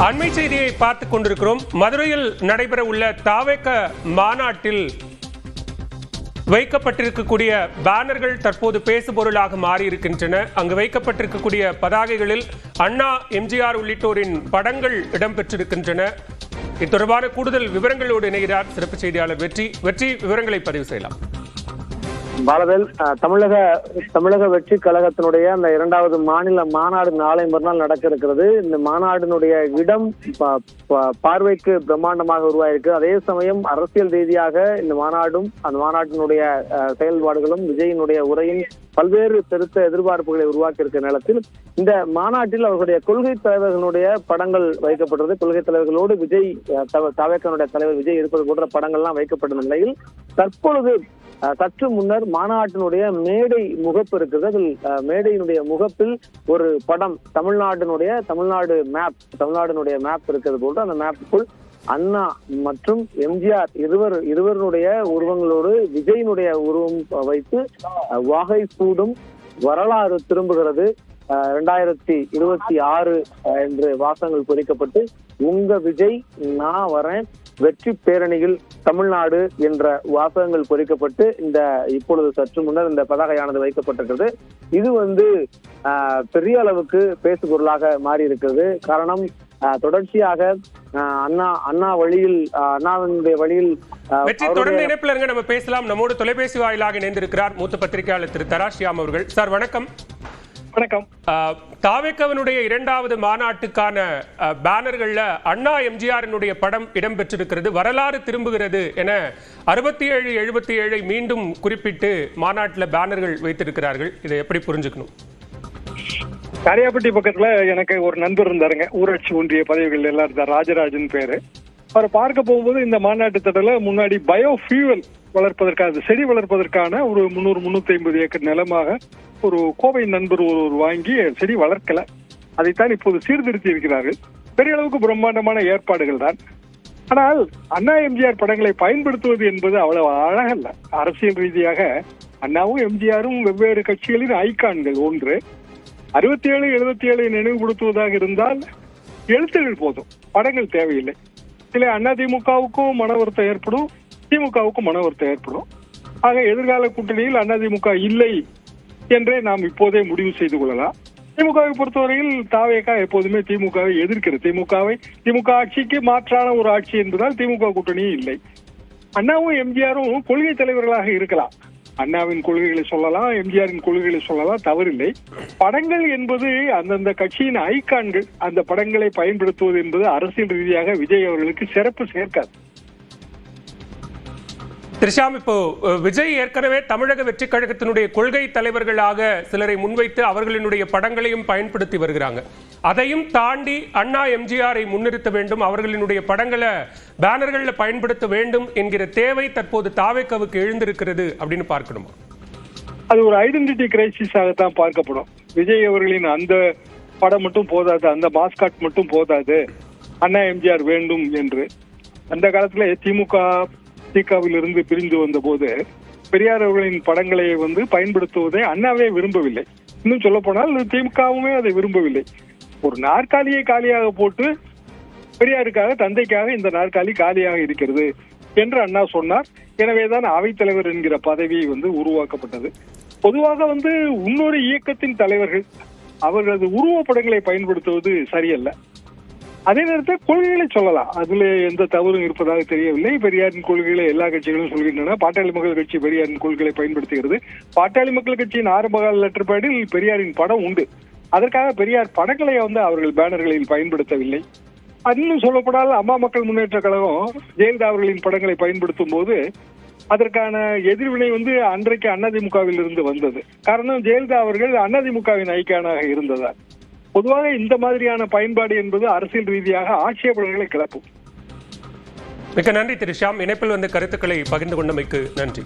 அண்மை செய்தியை பார்த்துக் கொண்டிருக்கிறோம். மதுரையில் நடைபெற உள்ள தாவேக மாநாட்டில் வைக்கப்பட்டிருக்கக்கூடிய பேனர்கள் தற்போது பேசுபொருளாக மாறியிருக்கின்றன. அங்கு வைக்கப்பட்டிருக்கக்கூடிய பதாகைகளில் அண்ணா, எம்ஜிஆர் உள்ளிட்டோரின் படங்கள் இடம்பெற்றிருக்கின்றன. இது தொடர்பான கூடுதல் விவரங்களோடு இணைகிறார் சிறப்பு செய்தியாளர் வெற்றி. விவரங்களை பதிவு செய்யலாம். பாலவேல், தமிழக வெற்றி கழகத்தினுடைய அந்த 2வது மாநில மாநாடு நாளை மறுநாள் நடக்க இருக்கிறது. இந்த மாநாட்டினுடைய இடம் பார்வைக்கு பிரம்மாண்டமாக உருவாயிருக்கு. அதே சமயம் அரசியல் ரீதியாக இந்த மாநாடும் அந்த மாநாட்டினுடைய செயல்பாடுகளும் விஜயினுடைய உரையும் பல்வேறு பெருத்த எதிர்பார்ப்புகளை உருவாக்கி இருக்கிற நேரத்தில் இந்த மாநாட்டில் அவர்களுடைய கொள்கை தலைவர்களுடைய படங்கள் வைக்கப்பட்டது. கொள்கை தலைவர்களோடு விஜய், தவேகனுடைய தலைவர் விஜய் இருப்பது போன்ற படங்கள்லாம் வைக்கப்பட்ட நிலையில் தற்பொழுது சற்று முன்னர் மாநாட்டினுடைய மேடை முகப்பு இருக்கிறது. அதில் மேடையினுடைய முகப்பில் ஒரு படம், தமிழ்நாடுனுடைய மேப் இருக்கிறது போன்று அந்த மேப்புக்குள் அண்ணா மற்றும் எம்ஜிஆர் இருவருடைய உருவங்களோடு விஜயினுடைய உருவம் வைத்து வாகை சூடும் வரலாறு திரும்புகிறது 2026 என்று வாசகங்கள் பொறிக்கப்பட்டு, உங்க விஜய் நான் வரேன், வெற்றி பேரணியில் தமிழ்நாடு என்ற வாசகங்கள் பொறிக்கப்பட்டு இப்பொழுது சற்று முன்னர் இந்த பதாகையானது வைக்கப்பட்டிருக்கிறது. இது பெரிய அளவுக்கு பேசுபொருளாக மாறி இருக்கிறது. காரணம், தொடர்ச்சியாக அண்ணாவினுடைய வழியில் தொடர்ந்து இணைப்பில் இருங்க, நம்ம பேசலாம். நம்மோடு தொலைபேசி வாயிலாக இணைந்திருக்கிறார் மூத்த பத்திரிகையாளர் திரு தராசியாம் அவர்கள். சார் வணக்கம். வணக்கம். தாவேகவினுடைய 2வது மாநாட்டுக்கான பேனர்கள்ல அண்ணா, எம்ஜிஆரினுடைய படம் இடம்பெற்றிருக்கிறது. வரலாறு திரும்புகிறது என 67, 77 மீண்டும் குறிப்பிட்டு மாநாட்டில் பேனர்கள் வைத்திருக்கிறார்கள். இதை எப்படி புரிஞ்சுக்கணும்? காரியாப்பட்டி பக்கத்துல எனக்கு ஒரு நண்பர் இருந்தாருங்க, ஊராட்சி ஒன்றிய பதவிகள் எல்லாம் இருந்தார், ராஜராஜன் பேரு. அவரை பார்க்க போகும்போது இந்த மாநாட்டு தடல முன்னாடி பயோஃபியூவல் வளர்ப்பதற்கான, செடி வளர்ப்பதற்கான ஒரு 300-350 ஏக்கர் நிலமாக ஒரு கோவை நண்பர் ஒருவர் வாங்கி செடி வளர்க்கல. அதைத்தான் இப்போது சீர்திருத்தி இருக்கிறார்கள். பெரிய அளவுக்கு பிரம்மாண்டமான ஏற்பாடுகள் தான். ஆனால் அண்ணா, எம்ஜிஆர் படங்களை பயன்படுத்துவது என்பது அவ்வளவு அழகல்ல. அரசியல் ரீதியாக அண்ணாவும் எம்ஜிஆரும் வெவ்வேறு கட்சிகளின் ஐகான்கள். ஒன்று 67, 77 நினைவுபடுத்துவதாக இருந்தால் எழுத்துகள் போதும், படங்கள் தேவையில்லை. சில அண்ணா திமுகவுக்கும் மன வருத்தம் ஏற்படும், திமுகவுக்கும் மன வருத்தம் ஏற்படும். ஆக எதிர்கால கூட்டணியில் அண்ணா திமுக இல்லை என்றே நாம் இப்போதே முடிவு செய்து கொள்ளலாம். திமுகவை பொறுத்தவரையில் தாவேகா எப்போதுமே திமுகவை எதிர்க்கிறது. திமுக ஆட்சிக்கு மாற்றான ஒரு ஆட்சி என்பதால் திமுக கூட்டணியும் இல்லை. அண்ணாவும் எம்ஜிஆரும் கொள்கை தலைவர்களாக இருக்கலாம். அண்ணாவின் கொள்கைகளை சொல்லலாம், எம்ஜிஆரின் கொள்கைகளை சொல்லலாம், தவறில்லை. படங்கள் என்பது அந்தந்த கட்சியின் ஐகான்கள். அந்த படங்களை பயன்படுத்துவது என்பது அரசியல் ரீதியாக விஜய் அவர்களுக்கு சிறப்பு சேர்க்காது. திரிஷாம், இப்போ விஜய் ஏற்கனவே தமிழக வெற்றி கழகத்தினுடைய கொள்கை தலைவர்களாக சிலரை முன்வைத்து அவர்களினுடைய படங்களையும் பயன்படுத்தி வருகிறாங்க. அதையும் தாண்டி அண்ணா, எம்ஜிஆரை முன்னிறுத்த வேண்டும், அவர்களினுடைய படங்களை பேனர்கள்ல பயன்படுத்த வேண்டும் என்கிற தேவை தற்போது தாவேகாவுக்கு எழுந்திருக்கிறது அப்படின்னு பார்க்கணுமா? அது ஒரு ஐடென்டிட்டி கிரைசிஸாகத்தான் பார்க்கப்படும். விஜய் அவர்களின் அந்த படம் மட்டும் போதாது, அந்த மாஸ்காட் மட்டும் போதாது, அண்ணா எம்ஜிஆர் வேண்டும் என்று. அந்த காலத்துல திமுகவிலிருந்து பிரிந்து வந்த போது பெரியார் அவர்களின் படங்களை பயன்படுத்துவதை அண்ணாவே விரும்பவில்லை. இன்னும் சொல்ல போனால் திமுகவுமே அதை விரும்பவில்லை. ஒரு நாற்காலியை காலியாக போட்டு பெரியாருக்காக, தந்தைக்காக இந்த நாற்காலி காலியாக இருக்கிறது என்று அண்ணா சொன்னார். எனவேதான் அவைத்தலைவர் என்கிற பதவி உருவாக்கப்பட்டது. பொதுவாக இன்னொரு இயக்கத்தின் தலைவர்கள் அவர்களது உருவப்படங்களை பயன்படுத்துவது சரியல்ல. அதே நேரத்தில் கொள்கைகளை சொல்லலாம், அதுல எந்த தவறும் இருப்பதாக தெரியவில்லை. பெரியாரின் கொள்கைகளை எல்லா கட்சிகளும் சொல்கின்றன. பாட்டாளி மக்கள் கட்சி பெரியாரின் கொள்கைகளை பயன்படுத்துகிறது. பாட்டாளி மக்கள் கட்சியின் ஆரம்பகால லெட்டர் பேடில் பெரியாரின் படம் உண்டு. அதற்காக பெரியார் படங்களை அவர்கள் பேனர்களில் பயன்படுத்தவில்லை. இன்னும் சொல்லப்படாத அம்மா மக்கள் முன்னேற்ற கழகம் ஜெயலலிதா அவர்களின் படங்களை பயன்படுத்தும் போது அதற்கான எதிர்வினை அன்றைக்கு அதிமுகவில் இருந்து வந்தது. காரணம், ஜெயலலிதா அவர்கள் அதிமுகவின் ஐக்கானாக இருந்ததால். பொதுவாக இந்த மாதிரியான பயன்பாடு என்பது அரசியல் ரீதியாக ஆட்சேபனைகளை கிளப்பும். மிக்க நன்றி திரிஷாம். இணைப்பில் கருத்துக்களை பகிர்ந்து கொண்டமைக்கு நன்றி.